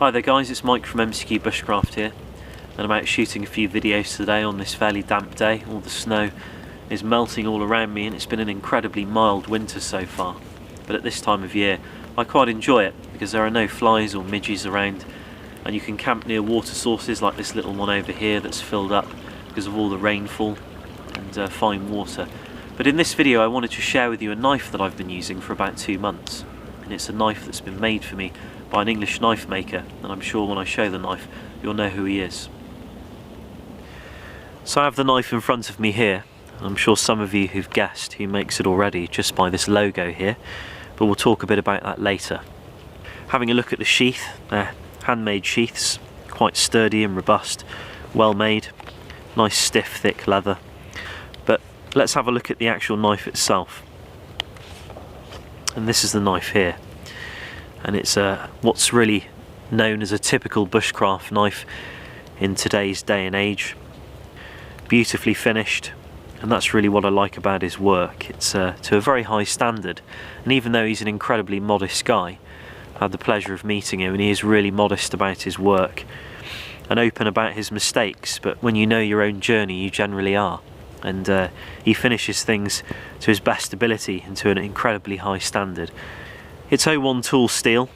Hi there guys, it's Mike from MCQ Bushcraft here, and I'm out shooting a few videos today on this fairly damp day. All the snow is melting all around me and it's been an incredibly mild winter so far. But at this time of year I quite enjoy it because there are no flies or midges around, and you can camp near water sources like this little one over here that's filled up because of all the rainfall and fine water. But in this video I wanted to share with you a knife that I've been using for about 2 months, and it's a knife that's been made for me by an English knife maker, and I'm sure when I show the knife you'll know who he is. So I have the knife in front of me here, and I'm sure some of you who've guessed who makes it already just by this logo here, but we'll talk a bit about that later. Having a look at the sheath, they're handmade sheaths, quite sturdy and robust, well made, nice stiff thick leather. But let's have a look at the actual knife itself. And this is the knife here. And it's what's really known as a typical bushcraft knife in today's day and age. Beautifully finished, and that's really what I like about his work. It's to a very high standard, and even though he's an incredibly modest guy, I had the pleasure of meeting him, and he is really modest about his work and open about his mistakes, but when you know your own journey you generally are, and he finishes things to his best ability and to an incredibly high standard. It's 01 tool steel,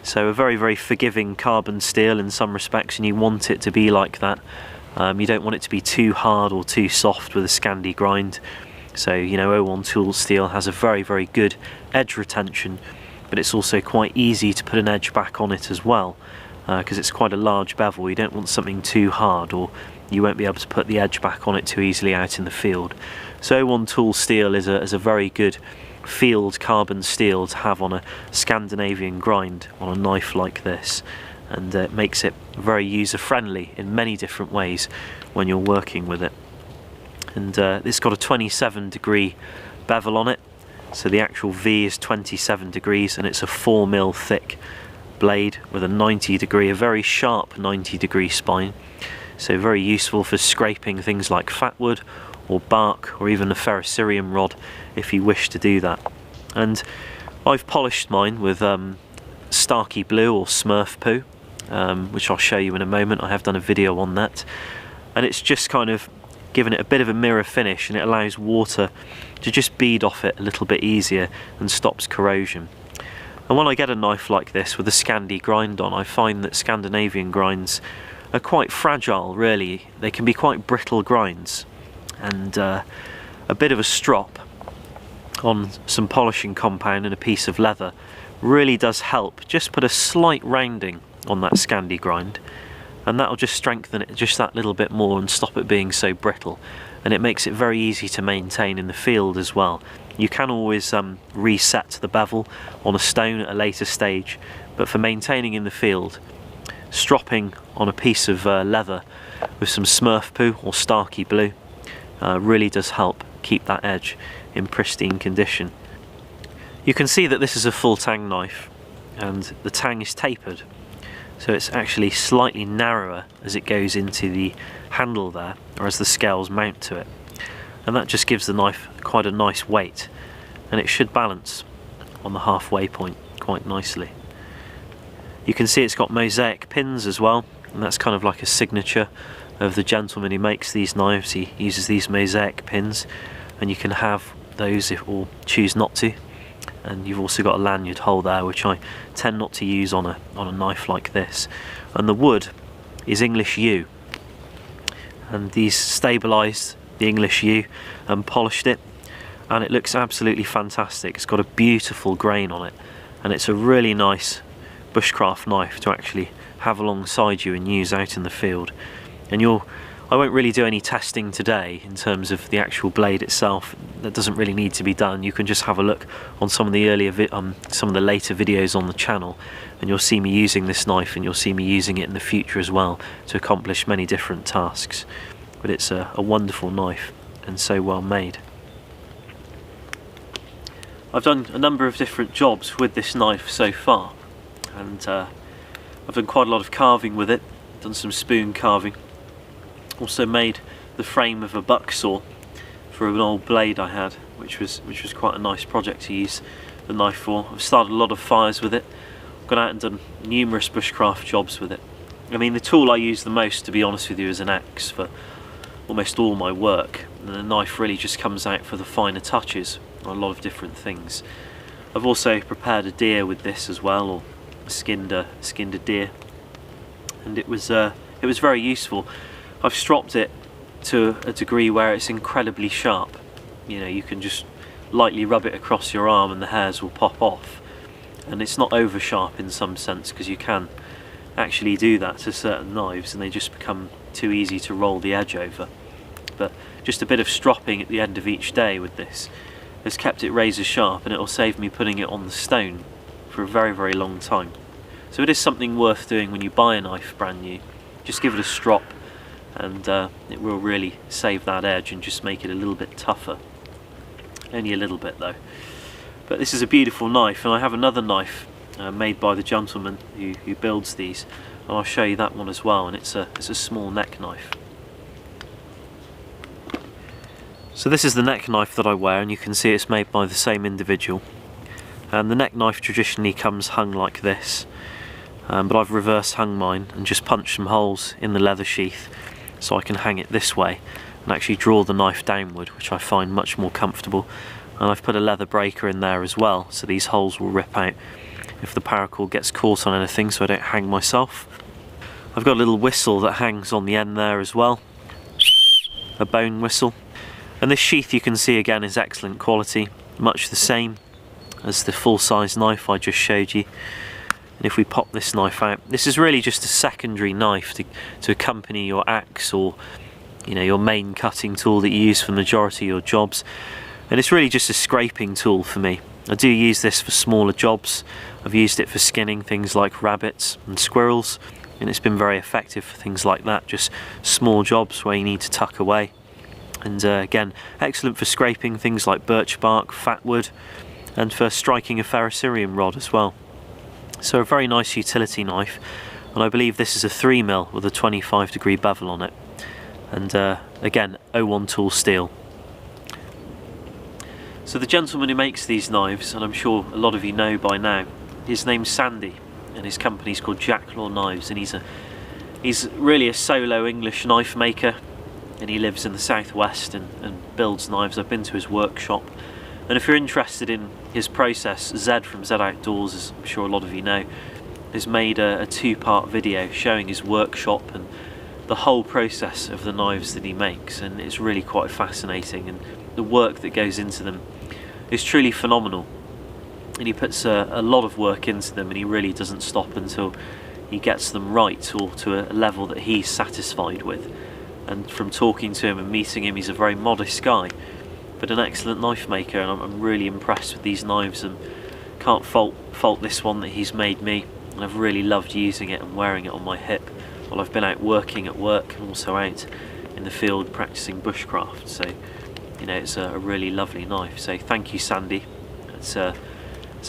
so a very forgiving carbon steel in some respects, and you want it to be like that. You don't want it to be too hard or too soft with a Scandi grind. So, you know, 01 tool steel has a very good edge retention, but it's also quite easy to put an edge back on it as well, because it's quite a large bevel. You don't want something too hard, or you won't be able to put the edge back on it too easily out in the field. So 01 tool steel is a very good field carbon steel to have on a Scandinavian grind on a knife like this, and it makes it very user friendly in many different ways when you're working with it. And it's got a 27-degree bevel on it, so the actual V is 27 degrees, and it's a 4mm thick blade with a 90-degree, a very sharp 90-degree spine, so very useful for scraping things like fatwood or bark, or even a ferrocerium rod if you wish to do that. And I've polished mine with Starkey Blue or Smurf Poo, which I'll show you in a moment. I have done a video on that, and it's just kind of given it a bit of a mirror finish, and it allows water to just bead off it a little bit easier and stops corrosion. And when I get a knife like this with a Scandi grind on, I find that Scandinavian grinds are quite fragile, really. They can be quite brittle grinds, and a bit of a strop on some polishing compound and a piece of leather really does help. Just put a slight rounding on that Scandi grind, and that'll just strengthen it just that little bit more and stop it being so brittle, and it makes it very easy to maintain in the field as well. You can always reset the bevel on a stone at a later stage, but for maintaining in the field, stropping on a piece of leather with some Smurf Poo or Starkey Blue really does help keep that edge in pristine condition. You can see that this is a full tang knife, and the tang is tapered, so it's actually slightly narrower as it goes into the handle there, or as the scales mount to it, and that just gives the knife quite a nice weight, and it should balance on the halfway point quite nicely. You can see it's got mosaic pins as well, and that's kind of like a signature of the gentleman who makes these knives. He uses these mosaic pins, and you can have those or choose not to. And you've also got a lanyard hole there, which I tend not to use on a knife like this. And the wood is English yew, and these stabilised the English yew and polished it, and it looks absolutely fantastic. It's got a beautiful grain on it, and it's a really nice bushcraft knife to actually have alongside you and use out in the field. And I won't really do any testing today in terms of the actual blade itself. That doesn't really need to be done. You can just have a look on some of the some of the later videos on the channel, and you'll see me using this knife, and you'll see me using it in the future as well to accomplish many different tasks. But it's a wonderful knife, and so well made. I've done a number of different jobs with this knife so far, and I've done quite a lot of carving with it, done some spoon carving. Also made the frame of a buck saw for an old blade I had, which was quite a nice project to use the knife for. I've started a lot of fires with it gone out and done numerous bushcraft jobs with it. I mean, the tool I use the most, to be honest with you, is an axe for almost all my work, and the knife really just comes out for the finer touches on a lot of different things. I've also prepared a deer with this as well, or skinned a deer, and it was very useful. I've stropped it to a degree where it's incredibly sharp. You know, you can just lightly rub it across your arm and the hairs will pop off, and it's not over sharp in some sense, because you can actually do that to certain knives and they just become too easy to roll the edge over. But just a bit of stropping at the end of each day with this has kept it razor sharp, and it will save me putting it on the stone for a very, very long time. So it is something worth doing when you buy a knife brand new. Just give it a strop, and it will really save that edge and just make it a little bit tougher. Only a little bit though. But this is a beautiful knife, and I have another knife made by the gentleman who builds these, and I'll show you that one as well, and it's a small neck knife. So this is the neck knife that I wear, and you can see it's made by the same individual. And the neck knife traditionally comes hung like this, but I've reverse hung mine and just punched some holes in the leather sheath so I can hang it this way and actually draw the knife downward, which I find much more comfortable. And I've put a leather breaker in there as well, so these holes will rip out if the paracord gets caught on anything, so I don't hang myself. I've got a little whistle that hangs on the end there as well, a bone whistle. And this sheath, you can see again, is excellent quality, much the same as the full-size knife I just showed you. And if we pop this knife out, this is really just a secondary knife to accompany your axe, or you know, your main cutting tool that you use for the majority of your jobs. And it's really just a scraping tool for me. I do use this for smaller jobs. I've used it for skinning things like rabbits and squirrels, and it's been very effective for things like that, just small jobs where you need to tuck away. And again, excellent for scraping things like birch bark, fat wood, and for striking a ferrocerium rod as well. So a very nice utility knife, and I believe this is a 3mm with a 25-degree bevel on it. And again, 01 tool steel. So the gentleman who makes these knives, and I'm sure a lot of you know by now, his name's Sandy, and his company's called Jacklore Knives, and he's really a solo English knife maker, and he lives in the southwest and builds knives. I've been to his workshop, and if you're interested in his process, Zed from Zed Outdoors, as I'm sure a lot of you know, has made a two-part video showing his workshop and the whole process of the knives that he makes, and it's really quite fascinating, and the work that goes into them is truly phenomenal. And he puts a lot of work into them, and he really doesn't stop until he gets them right, or to a level that he's satisfied with. And from talking to him and meeting him, he's a very modest guy, but an excellent knife maker, and I'm really impressed with these knives, and can't fault this one that he's made me. And I've really loved using it and wearing it on my hip while I've been out working at work, and also out in the field practicing bushcraft. So, you know, it's a really lovely knife. So thank you, Sandy. It's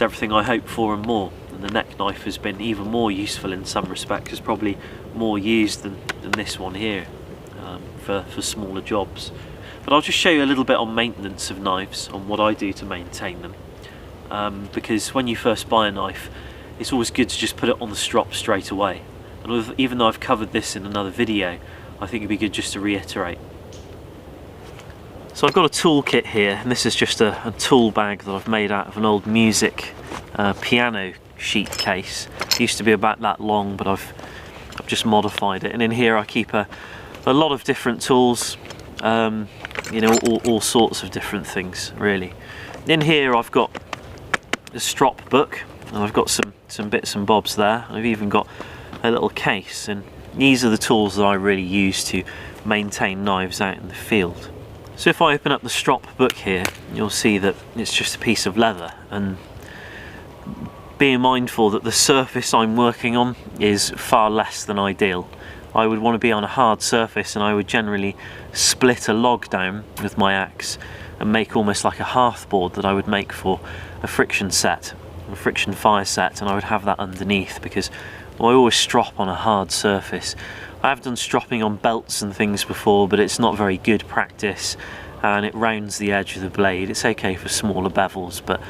everything I hoped for and more. And the neck knife has been even more useful in some respects. It's probably more used than this one here. For smaller jobs. But I'll just show you a little bit on maintenance of knives, on what I do to maintain them, because when you first buy a knife, it's always good to just put it on the strop straight away. And even though I've covered this in another video, I think it'd be good just to reiterate. So I've got a toolkit here, and this is just a tool bag that I've made out of an old music piano sheet case. It used to be about that long, but I've just modified it, and in here I keep a lot of different tools, you know, all sorts of different things really. In here I've got a strop book, and I've got some bits and bobs there. I've even got a little case, and these are the tools that I really use to maintain knives out in the field. So if I open up the strop book here, you'll see that it's just a piece of leather, and being mindful that the surface I'm working on is far less than ideal. I would want to be on a hard surface, and I would generally split a log down with my axe and make almost like a hearthboard that I would make for a friction set, a friction fire set, and I would have that underneath, because I always strop on a hard surface. I have done stropping on belts and things before, but it's not very good practice, and it rounds the edge of the blade. It's okay for smaller bevels, but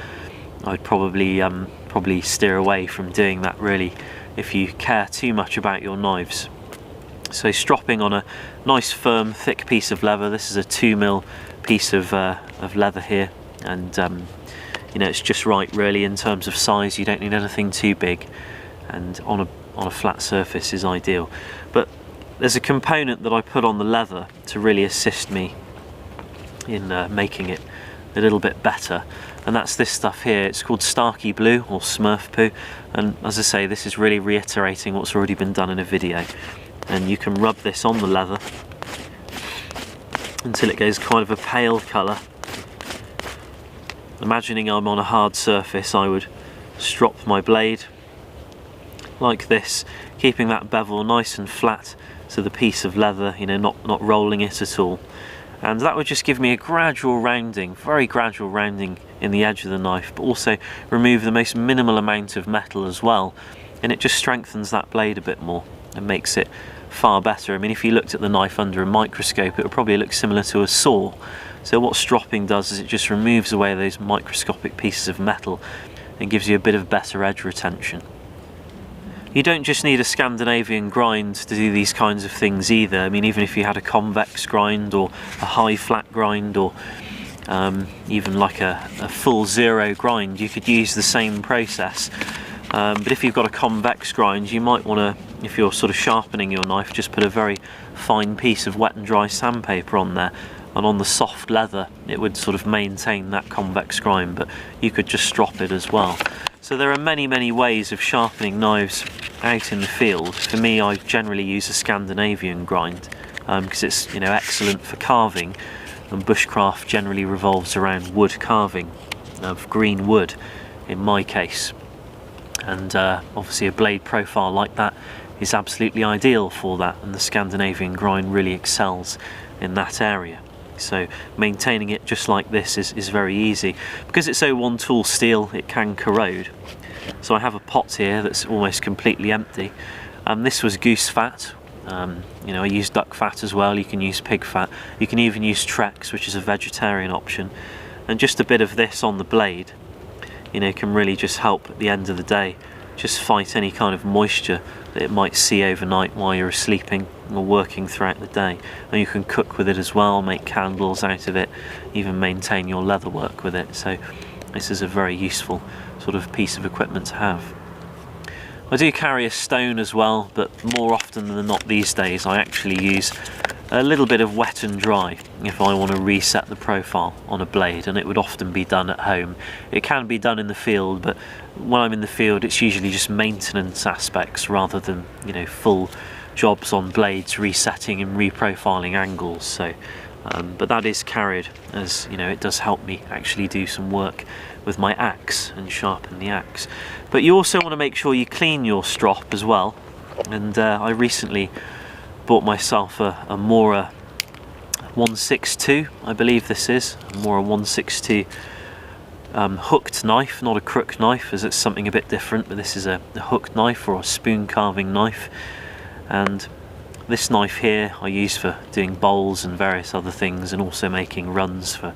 I'd probably steer away from doing that really if you care too much about your knives. So stropping on a nice firm thick piece of leather. This is a 2mm piece of leather here, and you know, it's just right really in terms of size. You don't need anything too big, and on a flat surface is ideal. But there's a component that I put on the leather to really assist me in making it a little bit better, and that's this stuff here. It's called Starky Blue or Smurf Poo, and as I say, this is really reiterating what's already been done in a video. And you can rub this on the leather until it goes kind of a pale colour. Imagining I'm on a hard surface, I would strop my blade like this, keeping that bevel nice and flat to the piece of leather, you know, not rolling it at all. And that would just give me a gradual rounding, very gradual rounding in the edge of the knife, but also remove the most minimal amount of metal as well, and it just strengthens that blade a bit more and makes it far better. I mean, if you looked at the knife under a microscope, it would probably look similar to a saw. So what stropping does is it just removes away those microscopic pieces of metal and gives you a bit of better edge retention. You don't just need a Scandinavian grind to do these kinds of things either. I mean, even if you had a convex grind or a high flat grind, or even like a full zero grind, you could use the same process. But if you've got a convex grind, you might want to, if you're sort of sharpening your knife, just put a very fine piece of wet and dry sandpaper on there, and on the soft leather it would sort of maintain that convex grind, but you could just strop it as well. So there are many ways of sharpening knives out in the field. For me, I generally use a Scandinavian grind because it's, you know, excellent for carving, and bushcraft generally revolves around wood carving of green wood in my case. And obviously a blade profile like that is absolutely ideal for that, and the Scandinavian grind really excels in that area. So maintaining it just like this is very easy. Because it's O1 tool steel, it can corrode. So I have a pot here that's almost completely empty, and this was goose fat. You know, I use duck fat as well. You can use pig fat, you can even use Trex, which is a vegetarian option, and just a bit of this on the blade, you know, can really just help at the end of the day, just fight any kind of moisture that it might see overnight while you're sleeping or working throughout the day. And you can cook with it as well, make candles out of it, even maintain your leather work with it. So this is a very useful sort of piece of equipment to have. I do carry a stone as well, but more often than not these days I actually use a little bit of wet and dry if I want to reset the profile on a blade, and it would often be done at home. It can be done in the field, but when I'm in the field it's usually just maintenance aspects rather than, you know, full jobs on blades resetting and reprofiling angles. So but that is carried, as you know, it does help me actually do some work with my axe and sharpen the axe. But you also want to make sure you clean your strop as well, and I recently bought myself a Mora 162, I believe this is, a Mora 162 hooked knife, not a crook knife, as it's something a bit different, but this is a hooked knife or a spoon carving knife. And this knife here I use for doing bowls and various other things, and also making runs for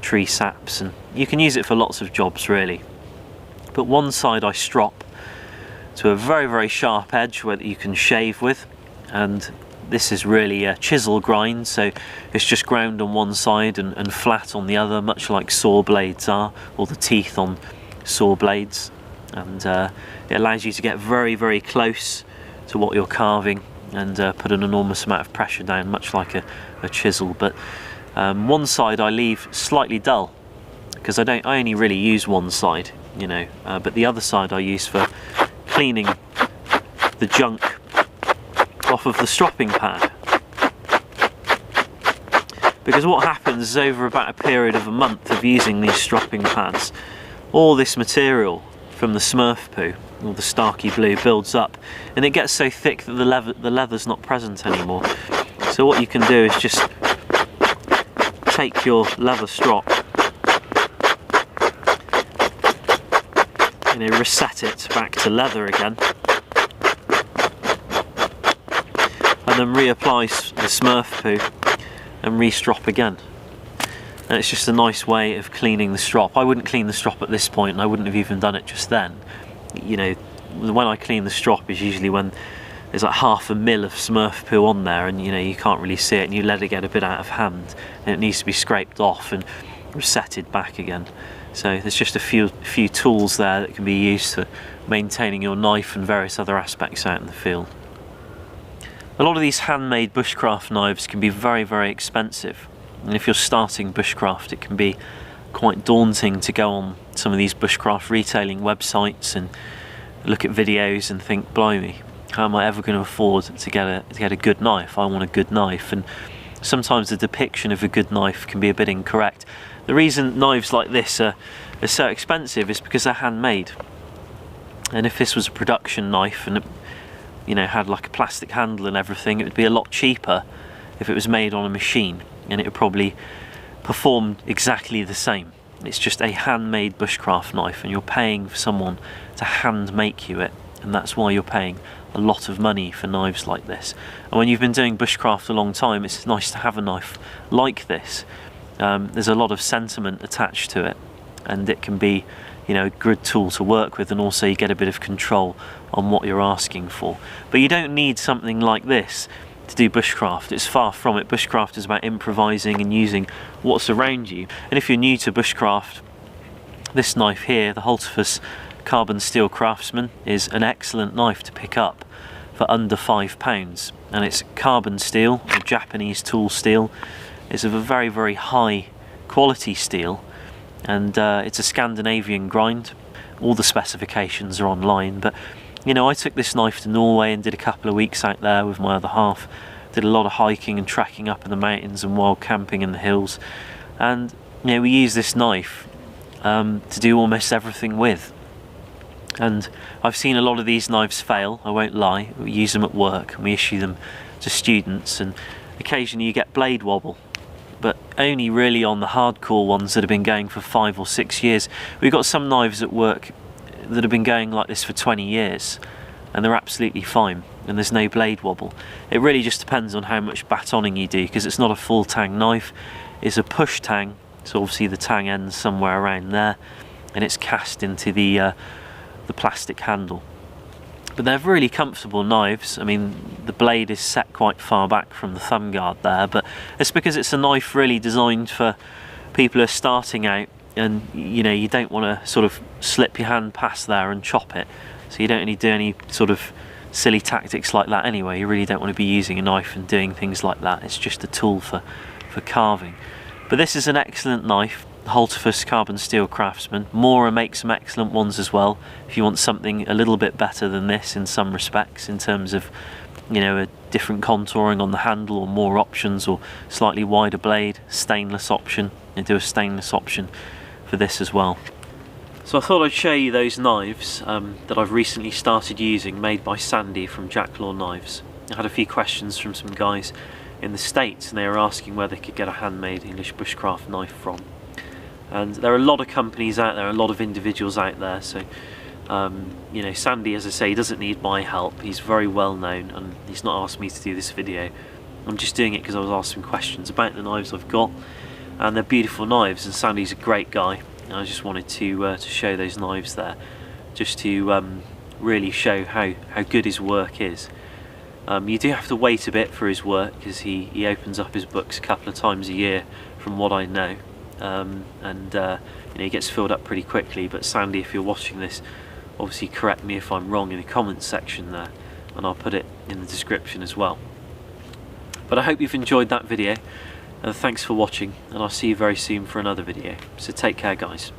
tree saps, and you can use it for lots of jobs really. But one side I strop to a very sharp edge where you can shave with, and this is really a chisel grind, so it's just ground on one side and flat on the other, much like saw blades are, or the teeth on saw blades. And it allows you to get very close to what you're carving and put an enormous amount of pressure down, much like a chisel. But one side I leave slightly dull because I only really use one side, you know, but the other side I use for cleaning the junk off of the stropping pad. Because what happens is, over about a period of a month of using these stropping pads, all this material from the Smurf Poo or the Starky Blue builds up, and it gets so thick that the leather's not present anymore. So what you can do is just take your leather strop, you know, reset it back to leather again, and then reapply the Smurf Poo and re-strop again. and it's just a nice way of cleaning the strop. I wouldn't clean the strop at this point, and I wouldn't have even done it just then. You know, when I clean the strop is usually when there's like half a mil of Smurf poo on there, and you know, you can't really see it, and you let it get a bit out of hand, and it needs to be scraped off and resetted back again. So there's just a few tools there that can be used for maintaining your knife and various other aspects out in the field. A lot of these handmade bushcraft knives can be very, very expensive, and if you're starting bushcraft, it can be quite daunting to go on some of these bushcraft retailing websites and look at videos and think, blimey, how am I ever going to afford to get a good knife? I want a good knife. And sometimes the depiction of a good knife can be a bit incorrect. The reason knives like this are so expensive is because they're handmade. And if this was a production knife and it, you know, had like a plastic handle and everything, it would be a lot cheaper if it was made on a machine, and it would probably perform exactly the same. It's just a handmade bushcraft knife, and you're paying for someone to hand make you it, and that's why you're paying a lot of money for knives like this. And when you've been doing bushcraft a long time, it's nice to have a knife like this. There's a lot of sentiment attached to it, and it can be, you know, a good tool to work with, and also you get a bit of control on what you're asking for. But you don't need something like this to do bushcraft. It's far from it. Bushcraft is about improvising and using what's around you. And if you're new to bushcraft, this knife here, the Holtefus Carbon Steel Craftsman, is an excellent knife to pick up for under £5, and it's carbon steel, or Japanese tool steel. It's of a very, very high quality steel, and it's a Scandinavian grind. All the specifications are online, but you know, I took this knife to Norway and did a couple of weeks out there with my other half. Did a lot of hiking and trekking up in the mountains and wild camping in the hills, and you know, we use this knife to do almost everything with. And I've seen a lot of these knives fail, I won't lie. We use them at work and we issue them to students, and occasionally you get blade wobble, but only really on the hardcore ones that have been going for 5 or 6 years. We've got some knives at work that have been going like this for 20 years and they're absolutely fine, and there's no blade wobble. It really just depends on how much batoning you do, because it's not a full tang knife, it's a push tang, so obviously the tang ends somewhere around there and it's cast into the plastic handle. But they're really comfortable knives. I mean, the blade is set quite far back from the thumb guard there, but it's because it's a knife really designed for people who are starting out, and you know, you don't want to sort of slip your hand past there and chop it, so you don't really do any sort of silly tactics like that anyway. You really don't want to be using a knife and doing things like that. It's just a tool for carving. But this is an excellent knife, the Holtefus Carbon Steel Craftsman. Mora makes some excellent ones as well, if you want something a little bit better than this in some respects, in terms of, you know, a different contouring on the handle or more options, or slightly wider blade, stainless option, and do a stainless option for this as well. So I thought I'd show you those knives that I've recently started using, made by Sandy from Jacklore Knives. I had a few questions from some guys in the States, and they were asking where they could get a handmade English bushcraft knife from. And there are a lot of companies out there, a lot of individuals out there, so you know, Sandy, as I say, doesn't need my help. He's very well known, and he's not asked me to do this video. I'm just doing it because I was asked some questions about the knives I've got, and they're beautiful knives, and Sandy's a great guy, and I just wanted to show those knives there, just to really show how good his work is. You do have to wait a bit for his work, because he opens up his books a couple of times a year, from what I know. You know, he gets filled up pretty quickly. But Sandy, if you're watching this, obviously correct me if I'm wrong in the comments section there, and I'll put it in the description as well. But I hope you've enjoyed that video, and thanks for watching, and I'll see you very soon for another video. So take care, guys.